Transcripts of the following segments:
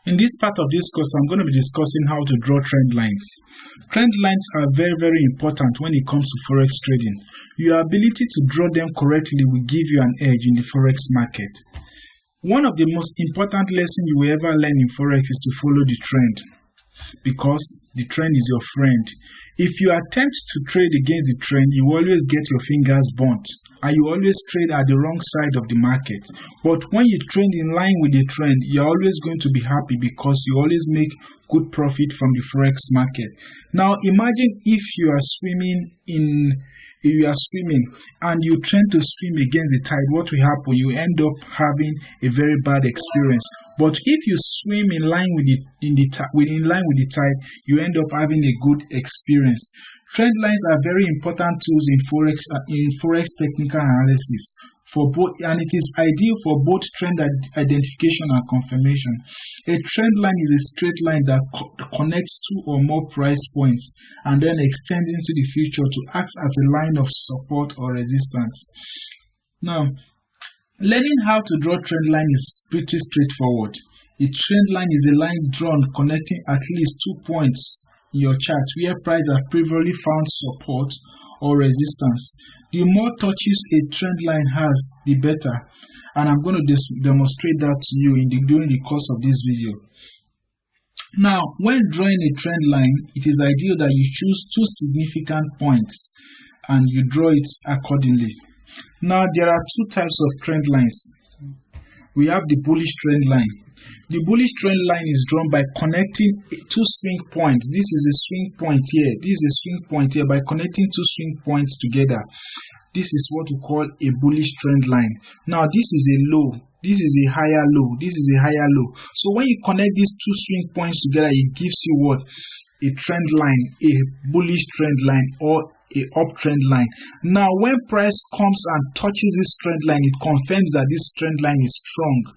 In this part of this course, I'm going to be discussing how to draw trend lines. Trend lines are very, very important when it comes to forex trading. Your ability to draw them correctly will give you an edge in the forex market. One of the most important lessons you will ever learn in forex is to follow the trend, because the trend is your friend. If you attempt to trade against the trend, you always get your fingers burnt, and you always trade at the wrong side of the market. But when you trade in line with the trend, you're always going to be happy because you always make good profit from the forex market. Now imagine if you are swimming and you try to swim against the tide. What will happen? You end up having a very bad experience. But if you swim in line with the tide, you end up having a good experience. Trend lines are very important tools in forex technical analysis and it is ideal for both trend identification and confirmation. A trend line is a straight line that connects two or more price points and then extends into the future to act as a line of support or resistance. Now, learning how to draw trend line is pretty straightforward. A trend line is a line drawn connecting at least 2 points in your chart where prices have previously found support or resistance. The more touches a trend line has, the better. And I'm going to demonstrate that to you during the course of this video. Now, when drawing a trend line, it is ideal that you choose two significant points and you draw it accordingly. Now, there are two types of trend lines. We have the bullish trend line. The bullish trend line is drawn by connecting two swing points. This is a swing point here. This is a swing point here. By connecting two swing points together, this is what we call a bullish trend line. Now, this is a low. This is a higher low. This is a higher low. So when you connect these two swing points together, it gives you what? A trend line, a bullish trend line, or a uptrend line. Now, when price comes and touches this trend line, it confirms that this trend line is strong.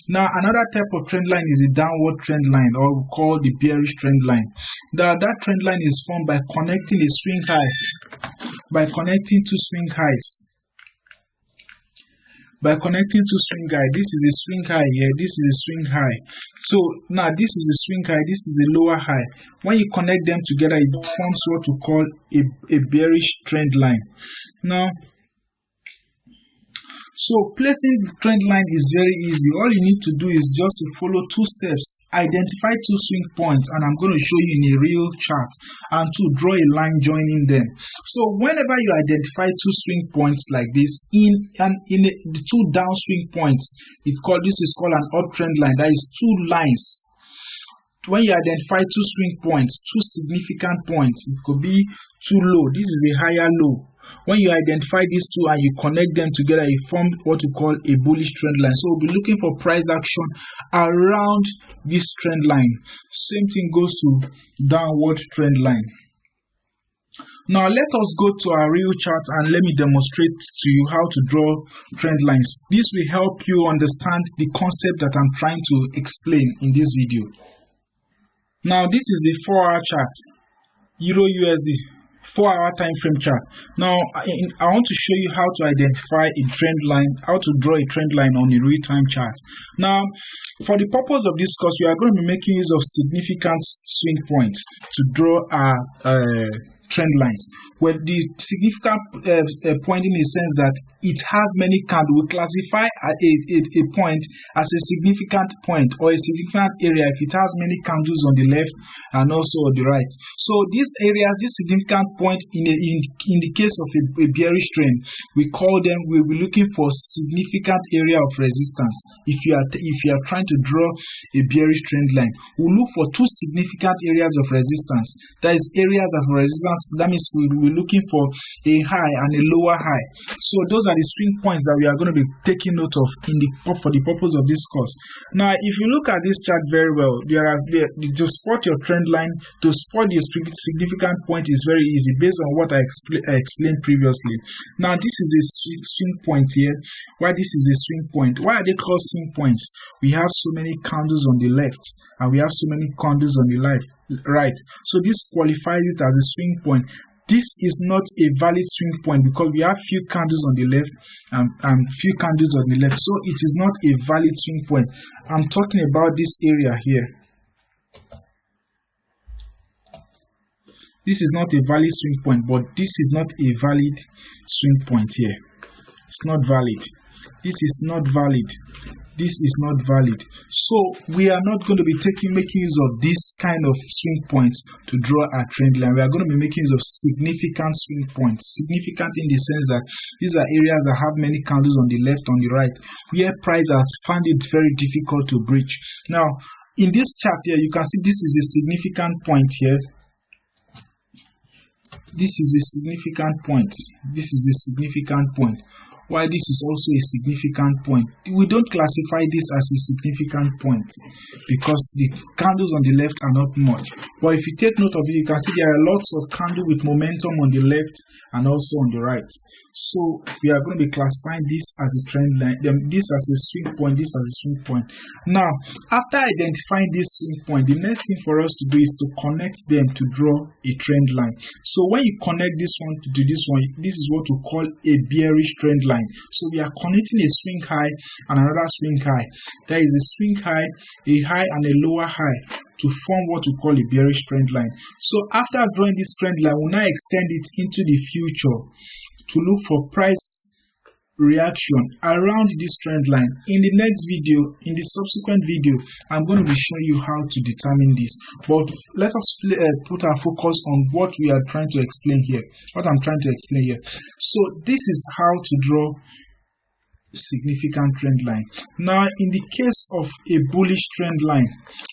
Now, another type of trend line is the downward trend line, or we call the bearish trend line. That trend line is formed by connecting a swing high, by connecting two swing highs. By connecting two swing high, this is a swing high here, this is a swing high. So now this is a swing high, this is a lower high. When you connect them together, it forms what we call a bearish trend line. Now, so placing the trend line is very easy. All you need to do is just to follow two steps. Identify two swing points, and I'm going to show you in a real chart, and to draw a line joining them. So whenever you identify two swing points like this, the two downswing points, this is called an uptrend line. That is two lines. When you identify two swing points, two significant points, it could be too low. This is a higher low. When you identify these two and you connect them together, you form what we call a bullish trend line. So we'll be looking for price action around this trend line. Same thing goes to downward trend line. Now let us go to our real chart and let me demonstrate to you how to draw trend lines. This will help you understand the concept that I'm trying to explain in this video. Now this is the 4-hour chart, Euro USD. 4-hour time frame chart. Now I want to show you how to identify a trend line, how to draw a trend line on a real-time chart. Now, for the purpose of this course, we are going to be making use of significant swing points to draw our trend lines. Where the significant point in the sense that it has many candles. We classify a point as a significant point or a significant area if it has many candles on the left and also on the right. So these areas, this significant point in the case of a bearish trend, we'll be looking for significant area of resistance. If you are trying to draw a bearish trend line, we'll look for two significant areas of resistance. That is areas of resistance. That means we're looking for a high and a lower high. So those are the swing points that we are going to be taking note of for the purpose of this course. Now, if you look at this chart very well, to spot your trend line, to spot the significant point is very easy based on what I explained previously. Now, this is a swing point here. Why this is a swing point? Why are they called swing points? We have so many candles on the left and we have so many candles on the right. So this qualifies it as a swing point. this is not a valid swing point because we have few candles on the left and few candles on the left, so it is not a valid swing point. I'm talking about this area here. This is not a valid swing point, but this is not a valid swing point here. It's not valid. This is not valid. This is not valid. So we are not going to be making use of this kind of swing points to draw our trend line. We are going to be making use of significant swing points. Significant in the sense that these are areas that have many candles on the left, on the right, where price has found it very difficult to breach. Now, in this chart here, you can see this is a significant point here. This is a significant point. This is a significant point. Why this is also a significant point. We don't classify this as a significant point because the candles on the left are not much. But if you take note of it, you can see there are lots of candles with momentum on the left and also on the right. So we are going to be classifying this as a trend line, this as a swing point, this as a swing point. Now, after identifying this swing point, the next thing for us to do is to connect them to draw a trend line. So when you connect this one to this one, this is what we call a bearish trend line. So we are connecting a swing high and another swing high. There is a swing high, a high and a lower high to form what we call a bearish trend line. So after drawing this trend line, we'll now extend it into the future to look for price reaction around this trend line. In the next video, in the subsequent video, I'm going to be showing you how to determine this. But let us put our focus on what we are trying to explain here, what I'm trying to explain here. So this is how to draw significant trend line. Now, in the case of a bullish trend line,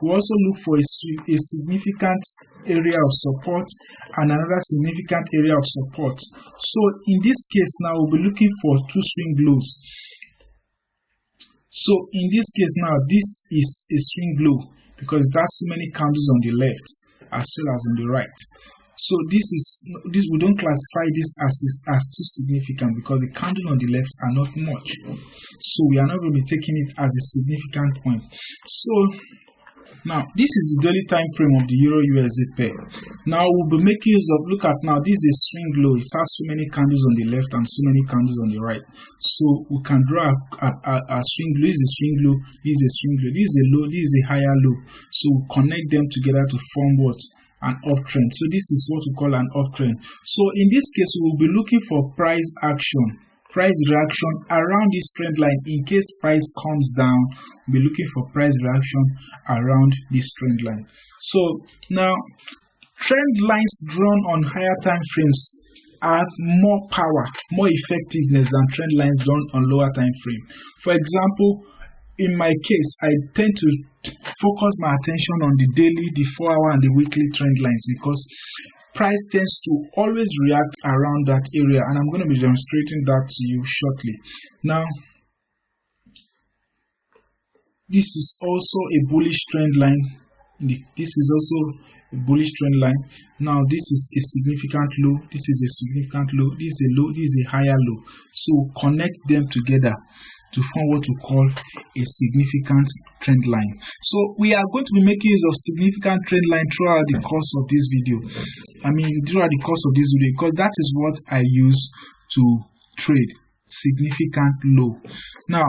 we also look for a significant area of support and another significant area of support. So in this case now, we'll be looking for two swing lows. So in this case now, this is a swing low because that's so many candles on the left as well as on the right. So this we don't classify this as too significant because the candle on the left are not much. So we are not going to be taking it as a significant point. So now this is the daily time frame of the Euro USD pair. Now we'll be making use of, look at now, this is a swing low. It has so many candles on the left and so many candles on the right. So we can draw a swing low. This is a swing low. This is a swing low. This is a low. This is a higher low. So we connect them together to form what? An uptrend. So this is what we call an uptrend. So in this case, we will be looking for price action, price reaction around this trend line. In case price comes down, we'll be looking for price reaction around this trend line. So now, trend lines drawn on higher time frames have more power, more effectiveness than trend lines drawn on lower time frame. For example, in my case, I tend to focus my attention on the daily, the 4-hour and the weekly trend lines because price tends to always react around that area, and I'm going to be demonstrating that to you shortly. Now, this is also a bullish trend line. This is also a bullish trend line. Now, this is a significant low. This is a significant low. This is a low. This is a higher low. So connect them together to form what we call a significant trend line. So we are going to be making use of significant trend line throughout the course of this video. Throughout the course of this video, because that is what I use to trade significant low. Now,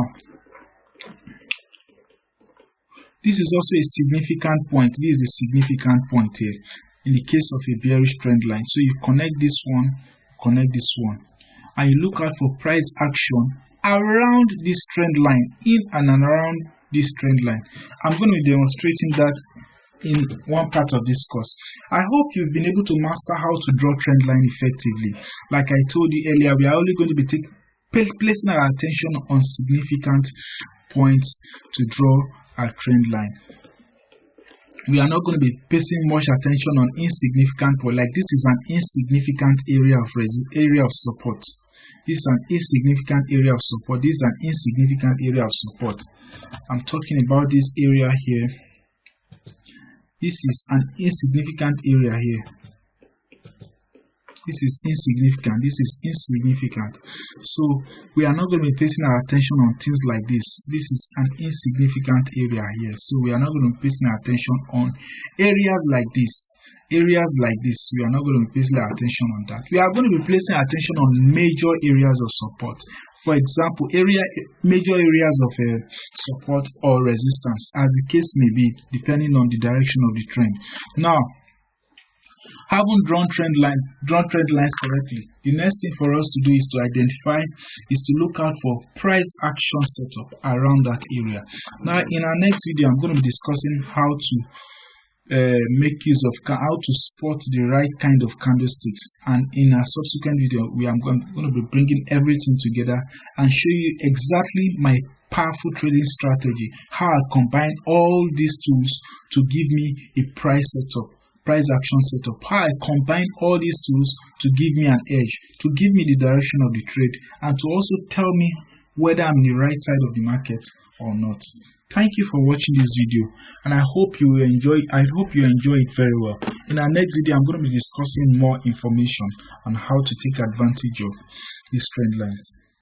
this is also a significant point. This is a significant point here in the case of a bearish trend line. So you connect this one, and you look out for price action around this trend line, in and around this trend line. I'm going to be demonstrating that in one part of this course. I hope you've been able to master how to draw trend line effectively. Like I told you earlier, we are only going to be placing our attention on significant points to draw our trend line. We are not going to be paying much attention on insignificant point. Like this is an insignificant area of support. This is an insignificant area of support. This is an insignificant area of support. I'm talking about this area here. This is an insignificant area here. This is insignificant. This is insignificant. So we are not going to be placing our attention on things like this. This is an insignificant area here. So we are not going to be placing our attention on areas like this. areas like this, we are not going to be placing attention on that. We are going to be placing attention on major areas of support. For example, major areas of support or resistance, as the case may be, depending on the direction of the trend. Now, having drawn trend lines correctly, the next thing for us to do is to look out for price action setup around that area. Now, in our next video, I'm going to be discussing how to make use of how to spot the right kind of candlesticks, and in a subsequent video I'm going to be bringing everything together and show you exactly my powerful trading strategy, how I combine all these tools to give me a price action setup, how I combine all these tools to give me an edge, to give me the direction of the trade, and to also tell me whether I'm in the right side of the market or not. Thank you for watching this video, and I hope you enjoy it very well. In our next video, I'm going to be discussing more information on how to take advantage of these trend lines.